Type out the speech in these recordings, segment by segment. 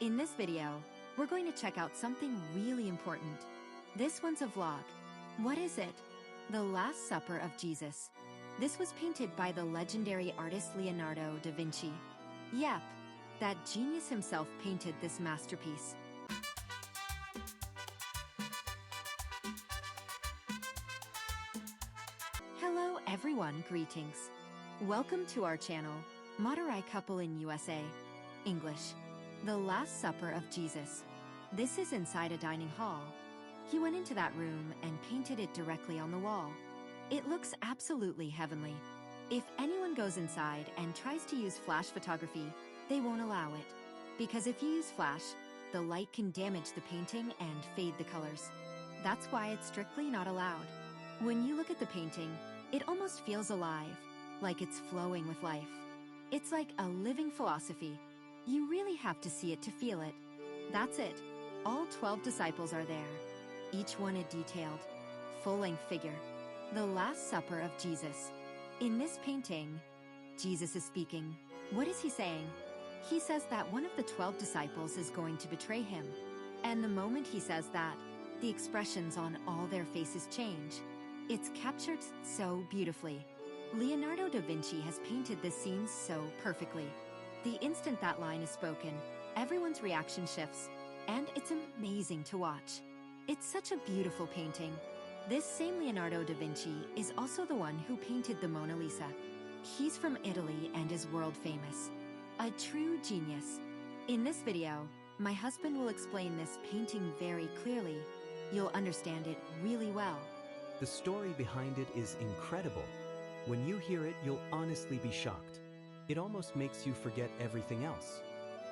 In this video, we're going to check out something really important. This one's a vlog. What is it? The Last Supper of Jesus. This was painted by the legendary artist Leonardo da Vinci. Yep, that genius himself painted this masterpiece. Hello everyone, greetings. Welcome to our channel, Madurai Couple in USA. English. The Last Supper of Jesus. This is inside a dining hall. He went into that room and painted it directly on the wall. It looks absolutely heavenly. If anyone goes inside and tries to use flash photography, they won't allow it. Because if you use flash, the light can damage the painting and fade the colors. That's why it's strictly not allowed. When you look at the painting, it almost feels alive, like it's flowing with life. It's like a living philosophy. You really have to see it to feel it. That's it. All 12 disciples are there. Each one a detailed, full-length figure. The Last Supper of Jesus. In this painting, Jesus is speaking. What is he saying? He says that one of the 12 disciples is going to betray him. And the moment he says that, the expressions on all their faces change. It's captured so beautifully. Leonardo da Vinci has painted this scene so perfectly. The instant that line is spoken, everyone's reaction shifts, and it's amazing to watch. It's such a beautiful painting. This same Leonardo da Vinci is also the one who painted the Mona Lisa. He's from Italy and is world famous. A true genius. In this video, my husband will explain this painting very clearly. You'll understand it really well. The story behind it is incredible. When you hear it, you'll honestly be shocked. It almost makes you forget everything else.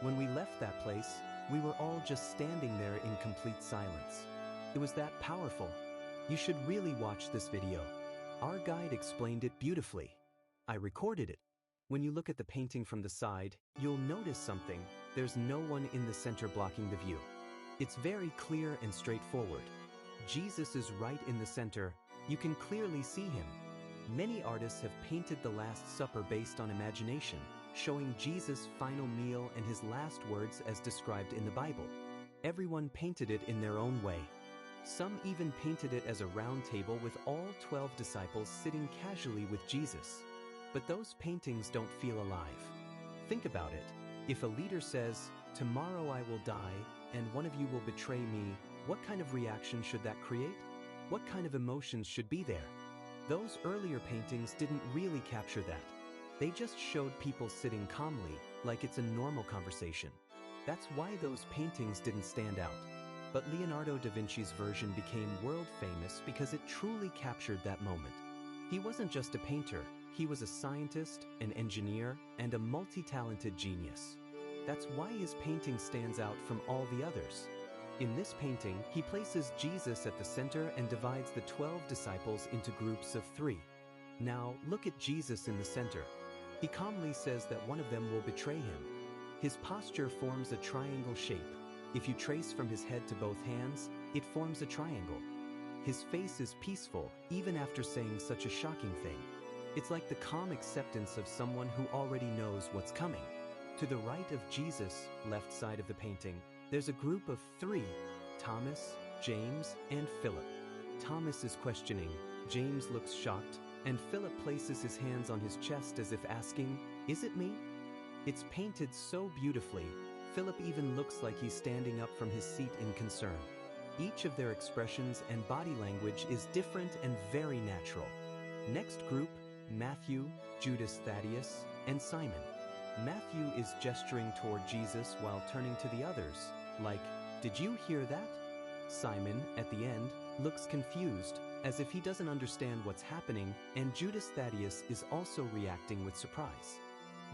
When we left that place, we were all just standing there in complete silence. It was that powerful. You should really watch this video. Our guide explained it beautifully. I recorded it. When you look at the painting from the side, you'll notice something. There's no one in the center blocking the view. It's very clear and straightforward. Jesus is right in the center. You can clearly see him. Many artists have painted the Last Supper based on imagination, showing Jesus' final meal and his last words as described in the Bible. Everyone painted it in their own way. Some even painted it as a round table with all 12 disciples sitting casually with Jesus. But those paintings don't feel alive. Think about it. If a leader says, "Tomorrow I will die, and one of you will betray me," what kind of reaction should that create? What kind of emotions should be there? Those earlier paintings didn't really capture that. They just showed people sitting calmly, like it's a normal conversation. That's why those paintings didn't stand out. But Leonardo da Vinci's version became world famous because it truly captured that moment. He wasn't just a painter, he was a scientist, an engineer, and a multi-talented genius. That's why his painting stands out from all the others. In this painting, he places Jesus at the center and divides the 12 disciples into groups of 3. Now, look at Jesus in the center. He calmly says that one of them will betray him. His posture forms a triangle shape. If you trace from his head to both hands, it forms a triangle. His face is peaceful, even after saying such a shocking thing. It's like the calm acceptance of someone who already knows what's coming. To the right of Jesus, left side of the painting, there's a group of 3, Thomas, James, and Philip. Thomas is questioning, James looks shocked, and Philip places his hands on his chest as if asking, "Is it me?" It's painted so beautifully, Philip even looks like he's standing up from his seat in concern. Each of their expressions and body language is different and very natural. Next group, Matthew, Judas Thaddeus, and Simon. Matthew is gesturing toward Jesus while turning to the others, like, "Did you hear that?" Simon, at the end, looks confused, as if he doesn't understand what's happening, and Judas Thaddeus is also reacting with surprise.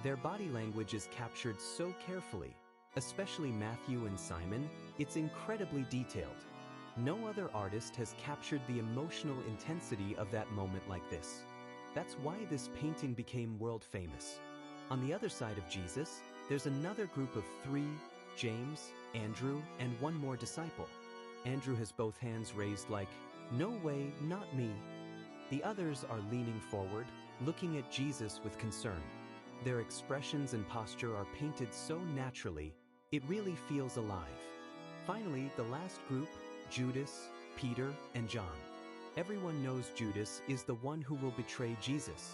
Their body language is captured so carefully, especially Matthew and Simon. It's incredibly detailed. No other artist has captured the emotional intensity of that moment like this. That's why this painting became world famous. On the other side of Jesus, there's another group of 3, James, Andrew, and one more disciple. Andrew has both hands raised like, "No way, not me." The others are leaning forward, looking at Jesus with concern. Their expressions and posture are painted so naturally, It really feels alive. Finally, the last group, Judas, Peter, and John. Everyone knows Judas is the one who will betray Jesus.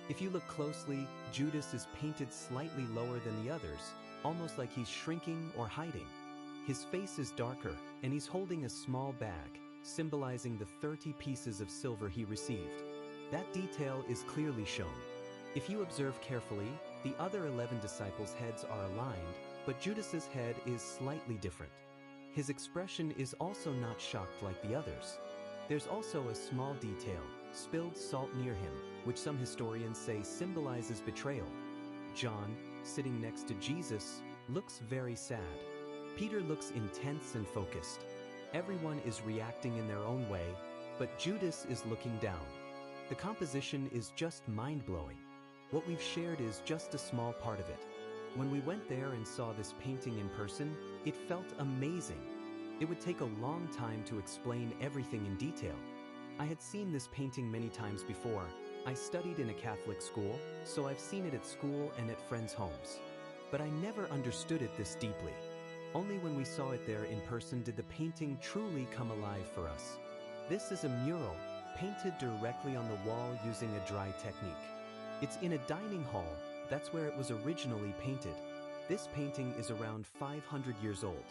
If you look closely, Judas is painted slightly lower than the others, almost like he's shrinking or hiding. His face is darker, and he's holding a small bag, symbolizing the 30 pieces of silver he received. That detail is clearly shown. If you observe carefully, the other 11 disciples' heads are aligned, but Judas's head is slightly different. His expression is also not shocked like the others. There's also a small detail, spilled salt near him, which some historians say symbolizes betrayal. John, sitting next to Jesus, looks very sad. Peter looks intense and focused. Everyone is reacting in their own way, but Judas is looking down. The composition is just mind-blowing. What we've shared is just a small part of it. When we went there and saw this painting in person, it felt amazing. It would take a long time to explain everything in detail. I had seen this painting many times before. I studied in a Catholic school, so I've seen it at school and at friends' homes. But I never understood it this deeply. Only when we saw it there in person did the painting truly come alive for us. This is a mural, painted directly on the wall using a dry technique. It's in a dining hall, that's where it was originally painted. This painting is around 500 years old.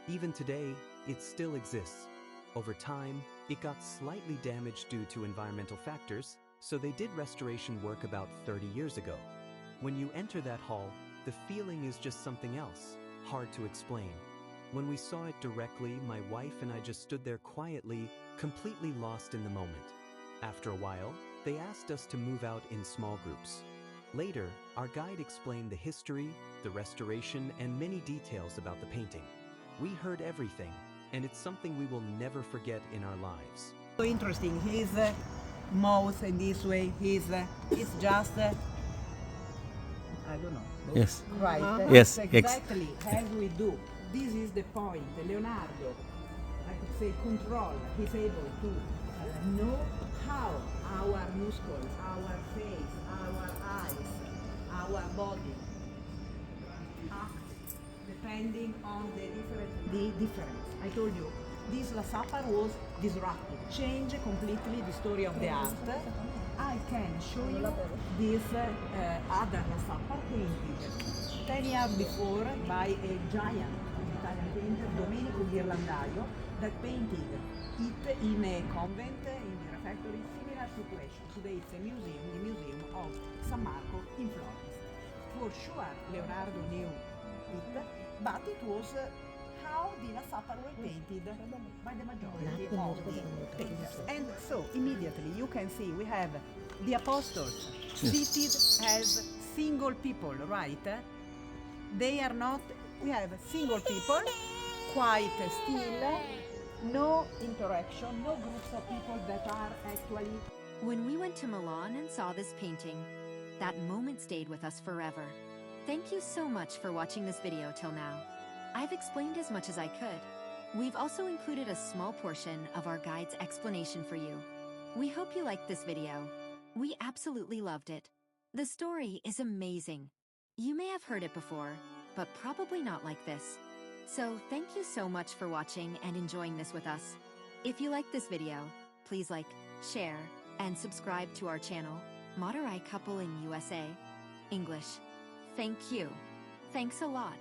Even today, it still exists. Over time, it got slightly damaged due to environmental factors, so they did restoration work about 30 years ago. When you enter that hall, the feeling is just something else, hard to explain. When we saw it directly, my wife and I just stood there quietly, completely lost in the moment. After a while, they asked us to move out in small groups. Later, our guide explained the history, the restoration, and many details about the painting. We heard everything, and it's something we will never forget in our lives. So interesting. His mouth in this way. It's just I don't know. Yes. Right. Yes, Exactly as we do. This is the point. Leonardo, I could say, control. He's able to know how our muscles, our face, our eyes, our body act depending on the difference. I told you, this Last Supper was disruptive, changed completely the story of the art. I can show you this other Last Supper painted 10 years before by a giant Italian painter, Domenico Ghirlandaio, that painted it in a convent, in a refectory, similar situation. Today it's a museum, the Museum of San Marco in Florence. For sure Leonardo knew it, but it was how the Last Supper were painted by the majority of the painters. And so immediately you can see we have the apostles seated as single people, right? They are not, we have single people, quite still, no interaction, no groups of people that are actually. When we went to Milan and saw this painting, that moment stayed with us forever. Thank you so much for watching this video till now. I've explained as much as I could. We've also included a small portion of our guide's explanation for you. We hope you liked this video. We absolutely loved it. The story is amazing. You may have heard it before, but probably not like this. So thank you so much for watching and enjoying this with us. If you liked this video, please like, share, and subscribe to our channel, Madurai Couple in USA, English. Thank you. Thanks a lot.